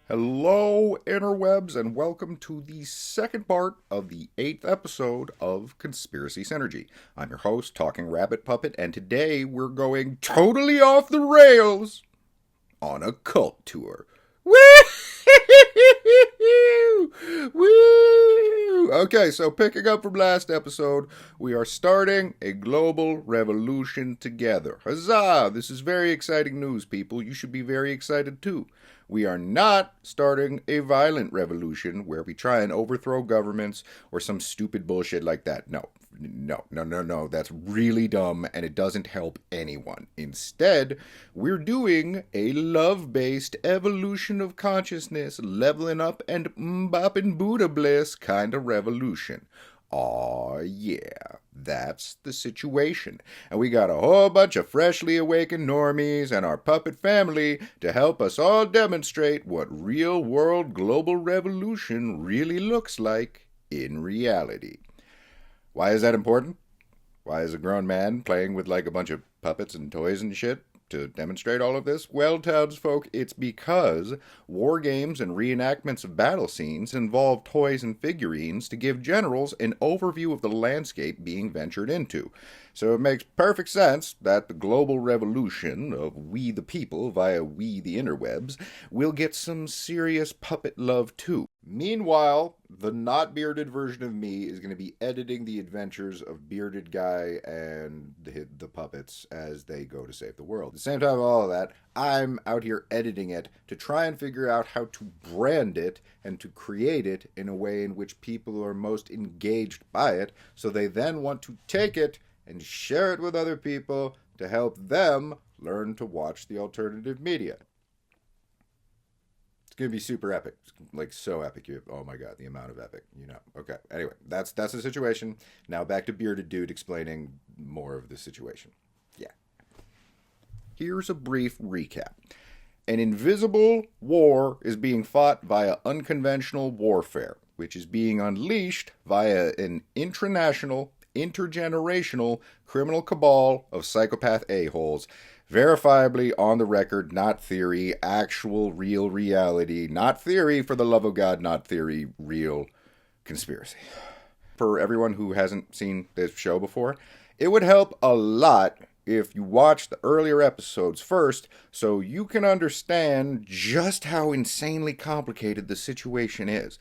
Hello, interwebs, and welcome to the second part of the 8th episode of Conspiracy Synergy. I'm your host, Talking Rabbit Puppet, and today we're going totally off the rails on a cult tour. Woo! Woo! Okay, so picking up from last episode, we are starting a global revolution together. Huzzah! This is very exciting news, people. You should be very excited too. We are not starting a violent revolution where we try and overthrow governments or some stupid bullshit like that. No. That's really dumb and it doesn't help anyone. Instead, we're doing a love-based evolution of consciousness, leveling up and bopping Buddha bliss kind of revolution. Aw, yeah, that's the situation. And we got a whole bunch of freshly awakened normies and our puppet family to help us all demonstrate what real-world global revolution really looks like in reality. Why is that important? Why is a grown man playing with like a bunch of puppets and toys and shit to demonstrate all of this? Well, townsfolk, it's because war games and reenactments of battle scenes involve toys and figurines to give generals an overview of the landscape being ventured into. So it makes perfect sense that the global revolution of we the people via we the interwebs will get some serious puppet love too. Meanwhile, the not bearded version of me is going to be editing the adventures of bearded guy and the puppets as they go to save the world. At the same time, all of that, I'm out here editing it to try and figure out how to brand it and to create it in a way in which people are most engaged by it, so they then want to take it and share it with other people to help them learn to watch the alternative media. It's going to be super epic. Like, so epic. Oh my god, the amount of epic, Okay, anyway, that's the situation. Now back to Bearded Dude explaining more of the situation. Yeah. Here's a brief recap. An invisible war is being fought via unconventional warfare, which is being unleashed via an intranational, intergenerational criminal cabal of psychopath a-holes, verifiably on the record, not theory, actual real reality, not theory, for the love of God, not theory, real conspiracy. For everyone who hasn't seen this show before, it would help a lot if you watch the earlier episodes first so you can understand just how insanely complicated the situation is.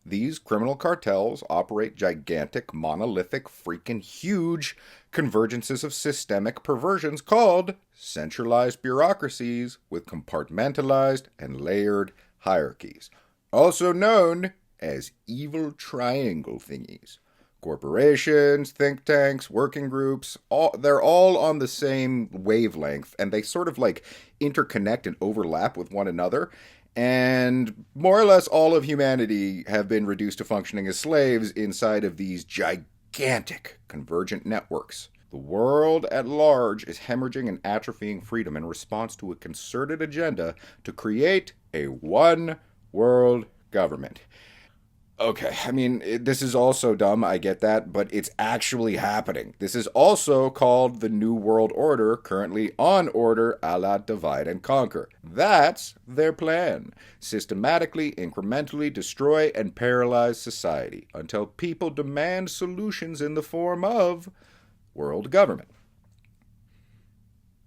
These criminal cartels operate gigantic, monolithic, freaking huge convergences of systemic perversions called centralized bureaucracies with compartmentalized and layered hierarchies, also known as evil triangle thingies. Corporations, think tanks, working groups, they're all on the same wavelength, and they sort of like interconnect and overlap with one another. And more or less all of humanity have been reduced to functioning as slaves inside of these gigantic convergent networks. The world at large is hemorrhaging and atrophying freedom in response to a concerted agenda to create a one world government. Okay, I mean, this is also dumb, I get that, but it's actually happening. This is also called the New World Order, currently on order a la divide and conquer. That's their plan. Systematically, incrementally destroy and paralyze society until people demand solutions in the form of world government.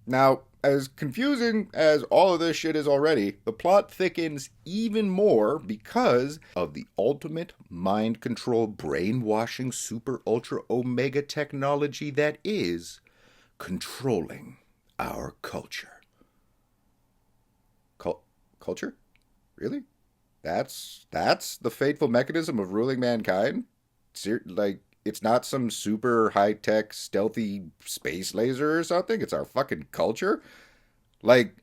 Now, as confusing as all of this shit is already, the plot thickens even more because of the ultimate mind control, brainwashing, super ultra omega technology that is controlling our culture. Culture? Really? That's the fateful mechanism of ruling mankind? It's not some super high-tech, stealthy space laser or something. It's our fucking culture. Like,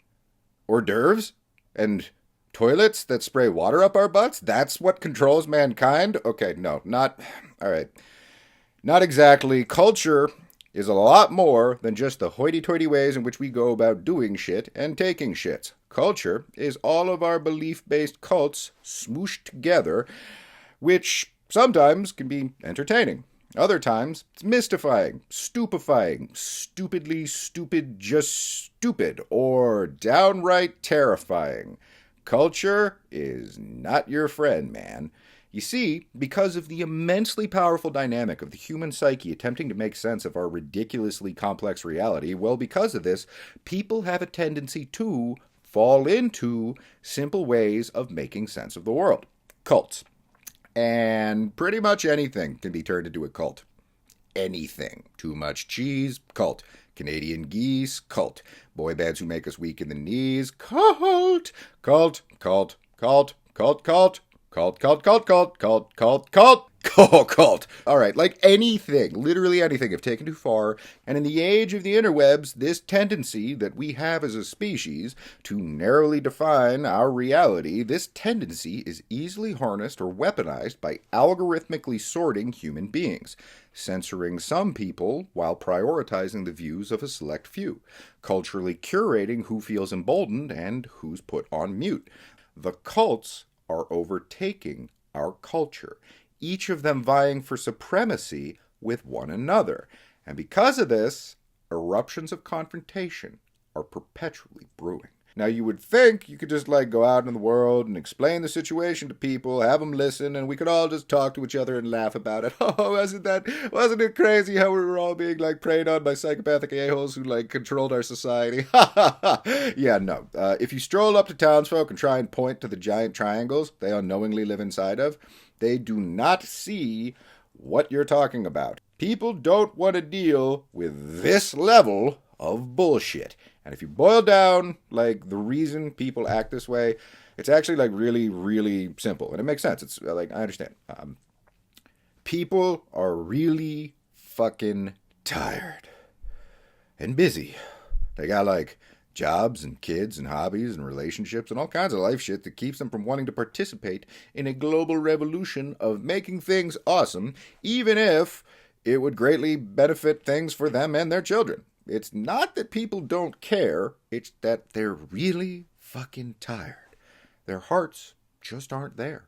hors d'oeuvres and toilets that spray water up our butts? That's what controls mankind? Okay, no, not... All right. Not exactly. Culture is a lot more than just the hoity-toity ways in which we go about doing shit and taking shits. Culture is all of our belief-based cults smooshed together, which sometimes can be entertaining. Other times, it's mystifying, stupefying, stupidly stupid, just stupid, or downright terrifying. Culture is not your friend, man. You see, because of the immensely powerful dynamic of the human psyche attempting to make sense of our ridiculously complex reality, well, because of this, people have a tendency to fall into simple ways of making sense of the world. Cults. And pretty much anything can be turned into a cult. Anything. Too much cheese, cult. Canadian geese, cult. Boy bands who make us weak in the knees, cult. Cult, cult, cult, cult, cult. Cult, cult, cult, cult, cult, cult, cult, cult. All right, like anything, literally anything, if taken too far. And in the age of the interwebs, this tendency that we have as a species to narrowly define our reality, this tendency is easily harnessed or weaponized by algorithmically sorting human beings, censoring some people while prioritizing the views of a select few, culturally curating who feels emboldened and who's put on mute. The cults are overtaking our culture, each of them vying for supremacy with one another. And because of this, eruptions of confrontation are perpetually brewing. Now, you would think you could just go out in the world and explain the situation to people, have them listen, and we could all just talk to each other and laugh about it. Oh, wasn't it crazy how we were all being preyed on by psychopathic a-holes who controlled our society? Yeah, no. If you stroll up to townsfolk and try and point to the giant triangles they unknowingly live inside of, they do not see what you're talking about. People don't want to deal with this level of bullshit. And if you boil down the reason people act this way, it's actually really, really simple. And it makes sense. It's I understand. People are really fucking tired and busy. They got jobs and kids and hobbies and relationships and all kinds of life shit that keeps them from wanting to participate in a global revolution of making things awesome, even if it would greatly benefit things for them and their children. It's not that people don't care, it's that they're really fucking tired. Their hearts just aren't there.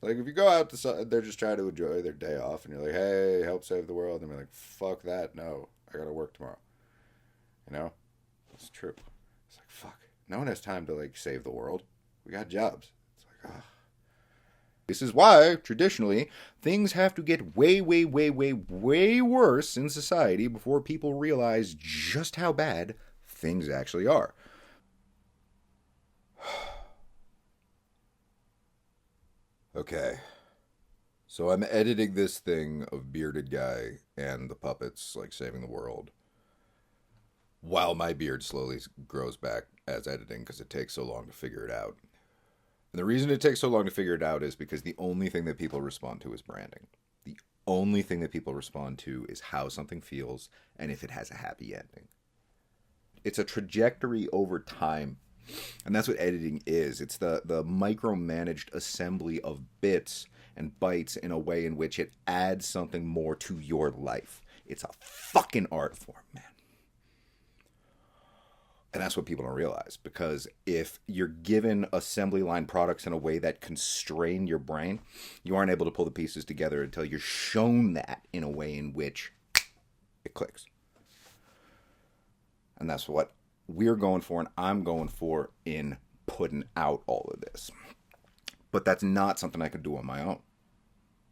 If you go out to they're just trying to enjoy their day off, and you're like, hey, help save the world, and they're like, fuck that, no, I gotta work tomorrow. It's true. It's fuck. No one has time to save the world. We got jobs. It's ugh. This is why, traditionally, things have to get way, way, way, way, way worse in society before people realize just how bad things actually are. Okay. So I'm editing this thing of Bearded Guy and the puppets, saving the world, while my beard slowly grows back as editing because it takes so long to figure it out. And the reason it takes so long to figure it out is because the only thing that people respond to is branding. The only thing that people respond to is how something feels and if it has a happy ending. It's a trajectory over time. And that's what editing is. It's the micromanaged assembly of bits and bytes in a way in which it adds something more to your life. It's a fucking art form, man. And that's what people don't realize, because if you're given assembly line products in a way that constrain your brain, you aren't able to pull the pieces together until you're shown that in a way in which it clicks. And that's what we're going for, and I'm going for in putting out all of this. But that's not something I could do on my own.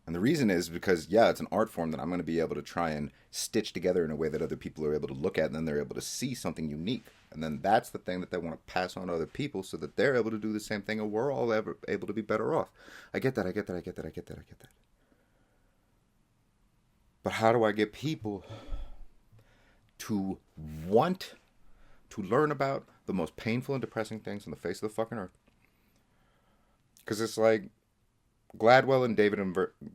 And the reason is because, yeah, it's an art form that I'm going to be able to try and stitch together in a way that other people are able to look at, and then they're able to see something unique. And then that's the thing that they want to pass on to other people so that they're able to do the same thing, and we're all able to be better off. I get that. But how do I get people to want to learn about the most painful and depressing things on the face of the fucking earth? Because it's Gladwell and David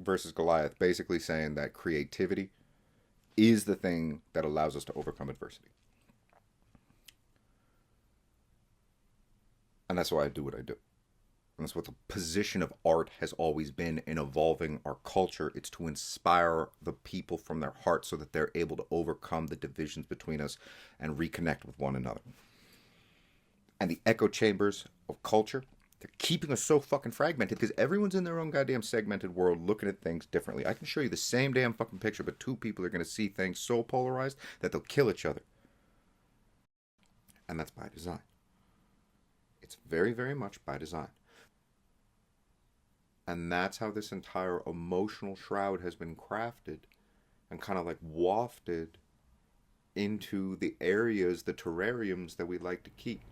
versus Goliath basically saying that creativity is the thing that allows us to overcome adversity. And that's why I do what I do. And that's what the position of art has always been in evolving our culture. It's to inspire the people from their heart so that they're able to overcome the divisions between us and reconnect with one another. And the echo chambers of culture, they're keeping us so fucking fragmented because everyone's in their own goddamn segmented world looking at things differently. I can show you the same damn fucking picture, but two people are going to see things so polarized that they'll kill each other. And that's by design. It's very, very much by design. And that's how this entire emotional shroud has been crafted and kind of like wafted into the areas, the terrariums that we like to keep.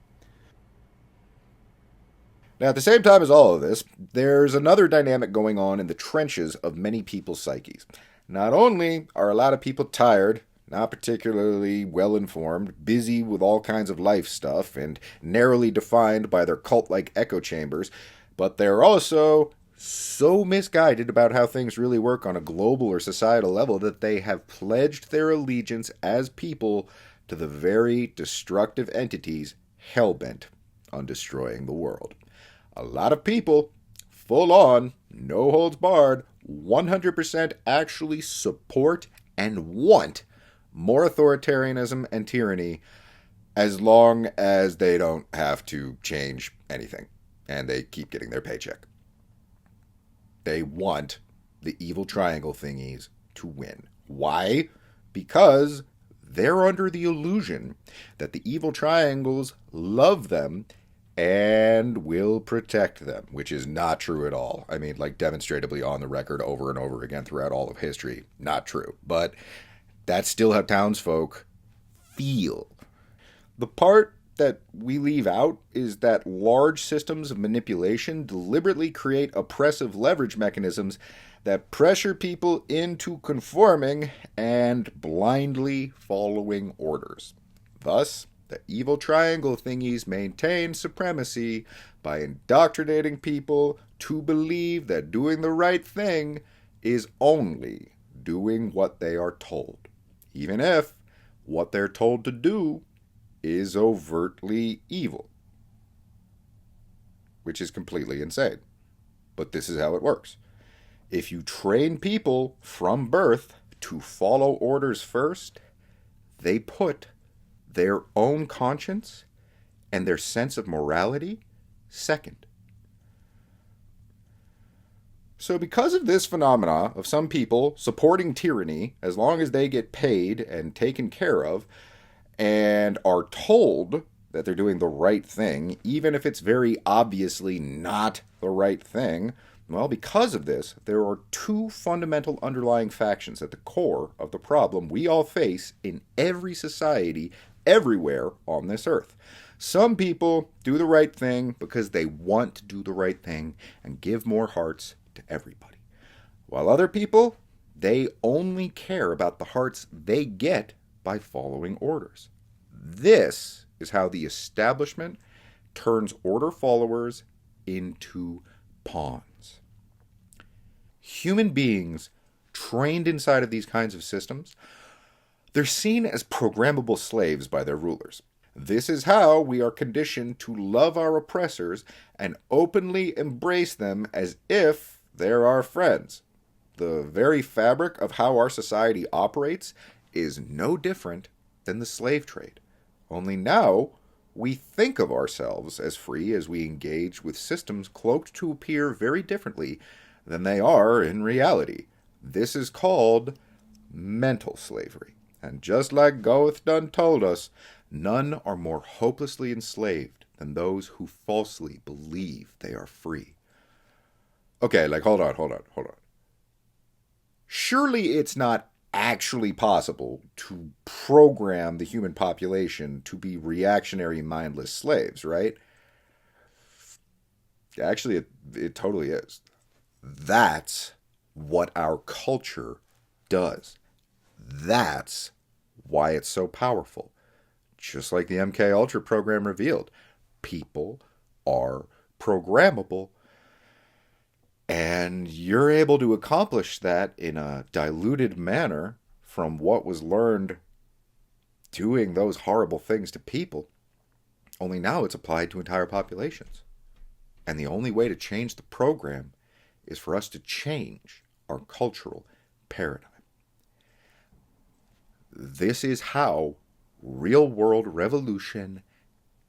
Now, at the same time as all of this, there's another dynamic going on in the trenches of many people's psyches. Not only are a lot of people tired, not particularly well informed, busy with all kinds of life stuff, and narrowly defined by their cult like echo chambers, but they're also so misguided about how things really work on a global or societal level that they have pledged their allegiance as people to the very destructive entities hellbent on destroying the world. A lot of people, full on, no holds barred, 100% actually support and want more authoritarianism and tyranny as long as they don't have to change anything and they keep getting their paycheck. They want the evil triangle thingies to win. Why? Because they're under the illusion that the evil triangles love them and will protect them, which is not true at all. I mean, like demonstrably on the record over and over again throughout all of history. Not true. But that's still how townsfolk feel. The part that we leave out is that large systems of manipulation deliberately create oppressive leverage mechanisms that pressure people into conforming and blindly following orders. Thus, the evil triangle thingies maintain supremacy by indoctrinating people to believe that doing the right thing is only doing what they are told, even if what they're told to do is overtly evil, which is completely insane. But this is how it works. If you train people from birth to follow orders first, they put their own conscience and their sense of morality second. So because of this phenomena of some people supporting tyranny as long as they get paid and taken care of and are told that they're doing the right thing, even if it's very obviously not the right thing, well, because of this, there are two fundamental underlying factions at the core of the problem we all face in every society everywhere on this earth. Some people do the right thing because they want to do the right thing and give more hearts to everybody. While other people, they only care about the hearts they get by following orders. This is how the establishment turns order followers into pawns. Human beings trained inside of these kinds of systems, they're seen as programmable slaves by their rulers. This is how we are conditioned to love our oppressors and openly embrace them as if they're our friends. The very fabric of how our society operates is no different than the slave trade. Only now we think of ourselves as free as we engage with systems cloaked to appear very differently than they are in reality. This is called mental slavery. And just like Goethe done told us, none are more hopelessly enslaved than those who falsely believe they are free. Okay, hold on. Surely it's not actually possible to program the human population to be reactionary, mindless slaves, right? Actually, it totally is. That's what our culture does. That's why it's so powerful. Just like the MK Ultra program revealed, people are programmable, and you're able to accomplish that in a diluted manner from what was learned doing those horrible things to people. Only now it's applied to entire populations. And the only way to change the program is for us to change our cultural paradigm. This is how real-world revolution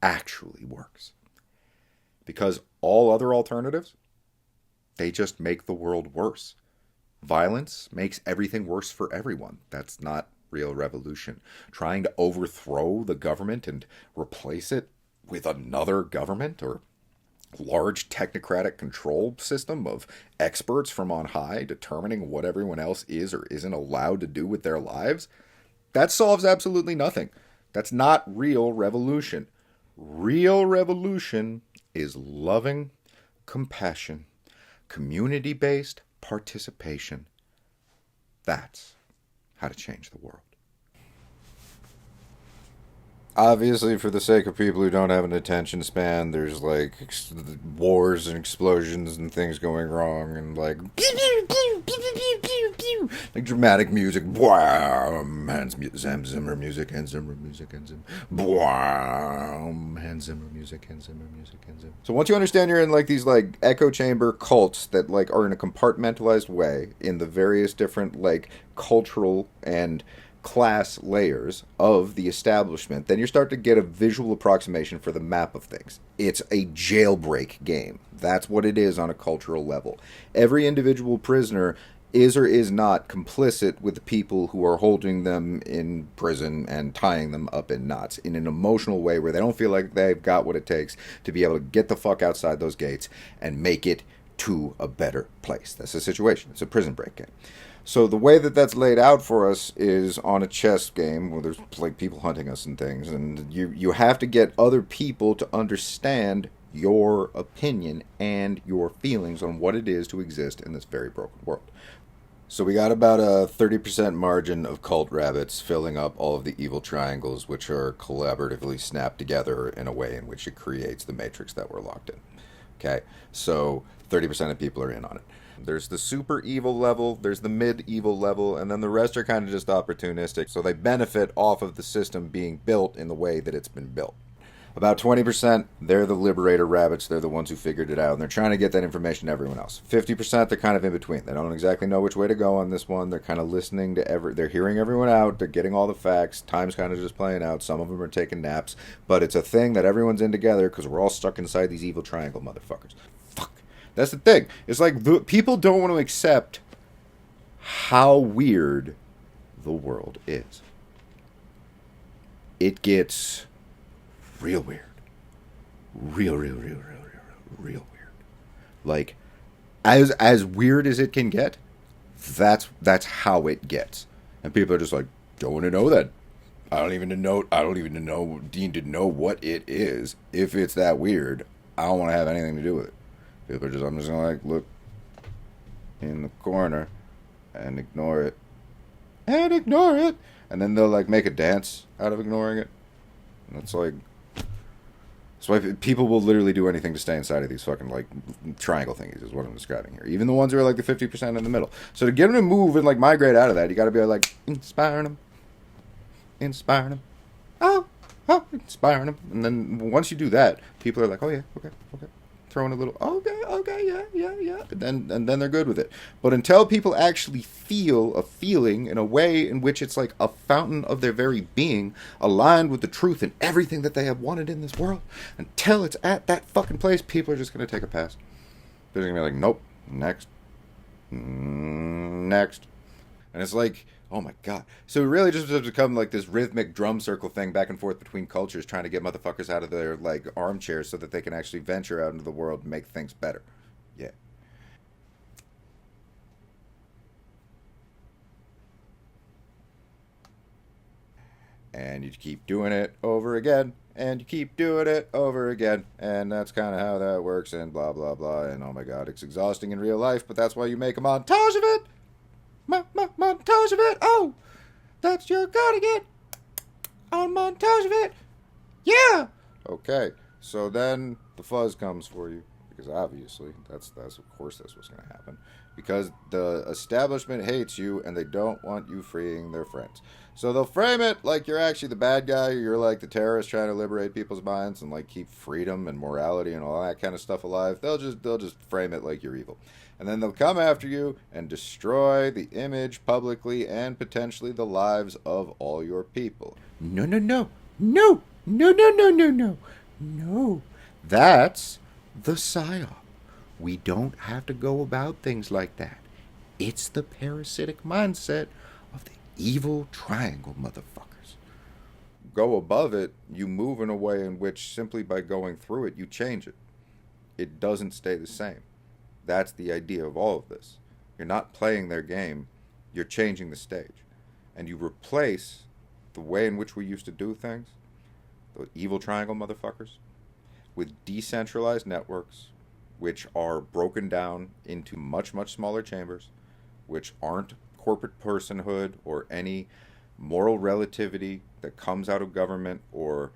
actually works. Because all other alternatives, they just make the world worse. Violence makes everything worse for everyone. That's not real revolution. Trying to overthrow the government and replace it with another government or large technocratic control system of experts from on high determining what everyone else is or isn't allowed to do with their lives, that solves absolutely nothing. That's not real revolution. Real revolution is loving compassion, community based participation. That's how to change the world. Obviously, for the sake of people who don't have an attention span, there's like wars and explosions and things going wrong, and like like dramatic music, Hans Zimmer music, Hans Zimmer music, Hans Zimmer, Hans Zimmer music, Hans Zimmer music, Hans Zimmer. So once you understand you're in like these like echo chamber cults that like are in a compartmentalized way in the various different like cultural and class layers of the establishment, then you start to get a visual approximation for the map of things. It's a jailbreak game. That's what it is on a cultural level. Every individual prisoner is or is not complicit with the people who are holding them in prison and tying them up in knots in an emotional way where they don't feel like they've got what it takes to be able to get the fuck outside those gates and make it to a better place. That's the situation. It's a prison break game. So the way that that's laid out for us is on a chess game where there's like people hunting us and things, and you have to get other people to understand your opinion and your feelings on what it is to exist in this very broken world. So we got about a 30% margin of cult rabbits filling up all of the evil triangles, which are collaboratively snapped together in a way in which it creates the matrix that we're locked in. Okay, so 30% of people are in on it. There's the super evil level, there's the mid-evil level, and then the rest are kind of just opportunistic, so they benefit off of the system being built in the way that it's been built. About 20%, they're the liberator rabbits, they're the ones who figured it out, and they're trying to get that information to everyone else. 50%, they're kind of in between. They don't exactly know which way to go on this one. They're kind of listening to they're hearing everyone out, they're getting all the facts, time's kind of just playing out, some of them are taking naps, but it's a thing that everyone's in together because we're all stuck inside these evil triangle motherfuckers. Fuck. That's the thing. It's like people don't want to accept how weird the world is. It gets real weird. Real weird. Like, as weird as it can get, that's how it gets. And people are just like, don't want to know that. I don't even need to know what it is. If it's that weird, I don't want to have anything to do with it. People are I'm just gonna like look in the corner and ignore it. And then they'll like make a dance out of ignoring it. And it's like, that's why people will literally do anything to stay inside of these fucking like triangle thingies is what I'm describing here. Even the ones who are like the 50% in the middle. So to get them to move and like migrate out of that, you got to be like inspiring them. Oh, inspiring them. And then once you do that, people are like, oh yeah, okay. Throwing a little, okay, yeah. And then they're good with it. But until people actually feel a feeling in a way in which it's like a fountain of their very being, aligned with the truth and everything that they have wanted in this world, until it's at that fucking place, people are just going to take a pass. They're going to be like, nope, next. And it's like, oh my god. So it really just has become like this rhythmic drum circle thing back and forth between cultures trying to get motherfuckers out of their like armchairs so that they can actually venture out into the world and make things better. Yeah. And you keep doing it over again. And you keep doing it over again. And that's kind of how that works and blah, blah, blah. And oh my god, it's exhausting in real life, but that's why you make a montage of it. Montage of it. Oh, that's your cardigan. On montage of it. Yeah. Okay. So then the fuzz comes for you because obviously that's of course that's what's going to happen because the establishment hates you and they don't want you freeing their friends. So they'll frame it like you're actually the bad guy. You're like the terrorist trying to liberate people's minds and like keep freedom and morality and all that kind of stuff alive. They'll just frame it like you're evil. And then they'll come after you and destroy the image publicly and potentially the lives of all your people. No. That's the psyop. We don't have to go about things like that. It's the parasitic mindset of the evil triangle motherfuckers. Go above it, you move in a way in which simply by going through it, you change it. it doesn't stay the same. That's the idea of all of this. You're not playing their game, you're changing the stage. And you replace the way in which we used to do things, the evil triangle motherfuckers, with decentralized networks, which are broken down into much, much smaller chambers, which aren't corporate personhood or any moral relativity that comes out of government or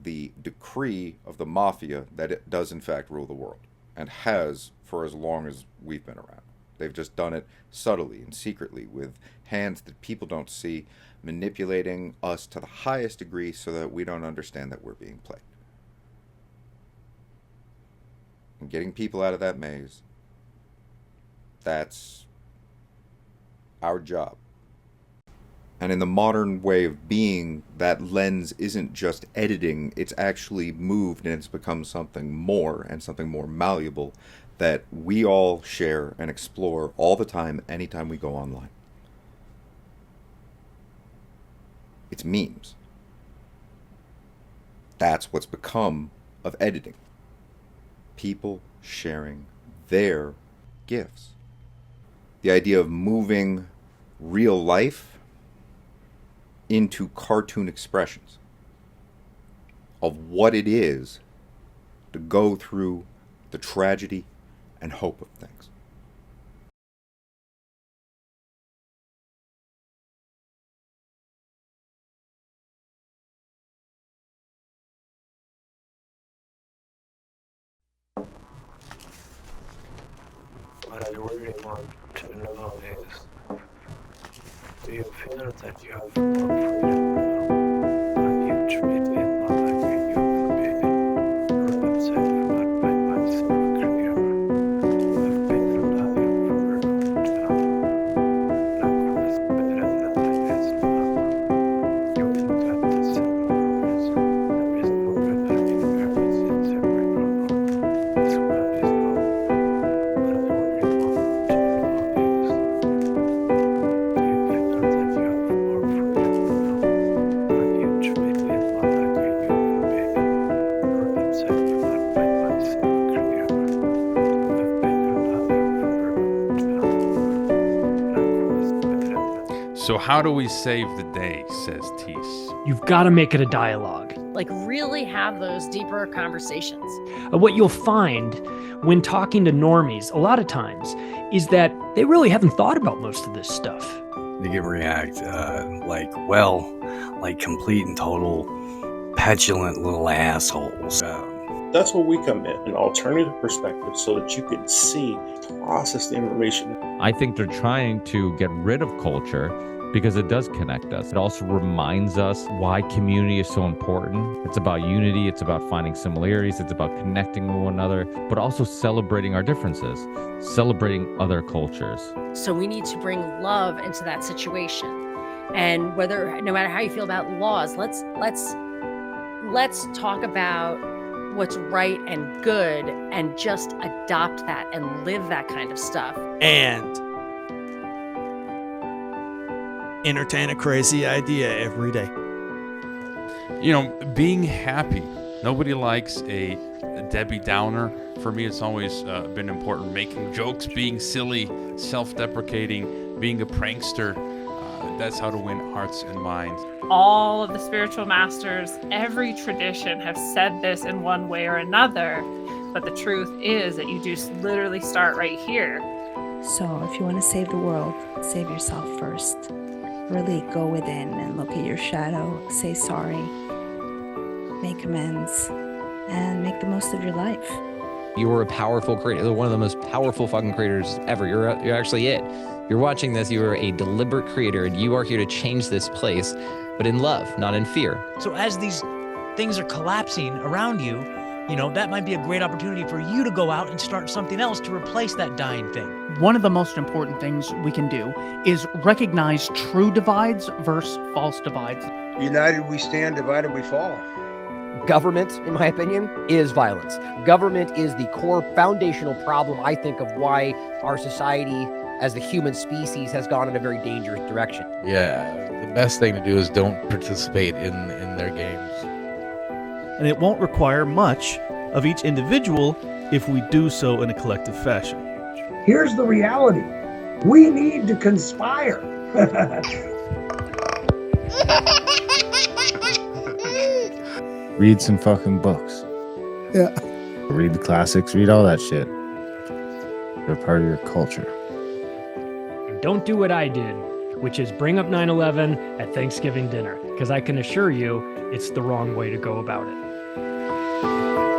the decree of the mafia that it does in fact rule the world, and has for as long as we've been around. They've just done it subtly and secretly with hands that people don't see, manipulating us to the highest degree so that we don't understand that we're being played. And getting people out of that maze, that's our job. And in the modern way of being, that lens isn't just editing, it's actually moved and it's become something more and something more malleable that we all share and explore all the time, anytime we go online. It's memes. That's what's become of editing. People sharing their gifts. The idea of moving real life into cartoon expressions of what it is to go through the tragedy and hope of things. What I really want to know is, do you feel that you have more freedom now? Are you treated more like a human being, or upset about my myself career? I've been alive for a long time, not quite better than I is now. You ain't got the same memories. There is more than I inherit since every wrong. This world is wrong. What I really want to know is, do you feel that you have more freedom now? Are you treated more like a human being, or upset about my myself career? I've been alive for a long time, not quite better than. So how do we save the day, says Teese. You've got to make it a dialogue. Like really have those deeper conversations. What you'll find when talking to normies a lot of times is that they really haven't thought about most of this stuff. They can react like complete and total petulant little assholes. That's where we come in, an alternative perspective, so that you can see, process the information. I think they're trying to get rid of culture because it does connect us. It also reminds us why community is so important. It's about unity. It's about finding similarities. It's about connecting with one another, but also celebrating our differences, celebrating other cultures. So we need to bring love into that situation. And no matter how you feel about laws, let's talk about what's right and good and just adopt that and live that kind of stuff. And entertain a crazy idea every day. You know, being happy. Nobody likes a Debbie Downer. For me, it's always been important. Making jokes, being silly, self-deprecating, being a prankster. That's how to win hearts and minds. All of the spiritual masters, every tradition have said this in one way or another. But the truth is that you just literally start right here. So if you want to save the world, save yourself first. Really go within and look at your shadow, say sorry, make amends, and make the most of your life. You're a powerful creator. You're one of the most powerful fucking creators ever. You're actually it. You're watching this. You are a deliberate creator, and you are here to change this place, but in love, not in fear. So as these things are collapsing around you, that might be a great opportunity for you to go out and start something else to replace that dying thing. One of the most important things we can do is recognize true divides versus false divides. United we stand, divided we fall. Government, in my opinion, is violence. Government is the core foundational problem, I think, of why our society as the human species has gone in a very dangerous direction. Yeah, the best thing to do is don't participate in their games. And it won't require much of each individual if we do so in a collective fashion. Here's the reality. We need to conspire. Read some fucking books. Yeah. Read the classics, read all that shit. They're part of your culture. Don't do what I did, which is bring up 9/11 at Thanksgiving dinner, because I can assure you it's the wrong way to go about it.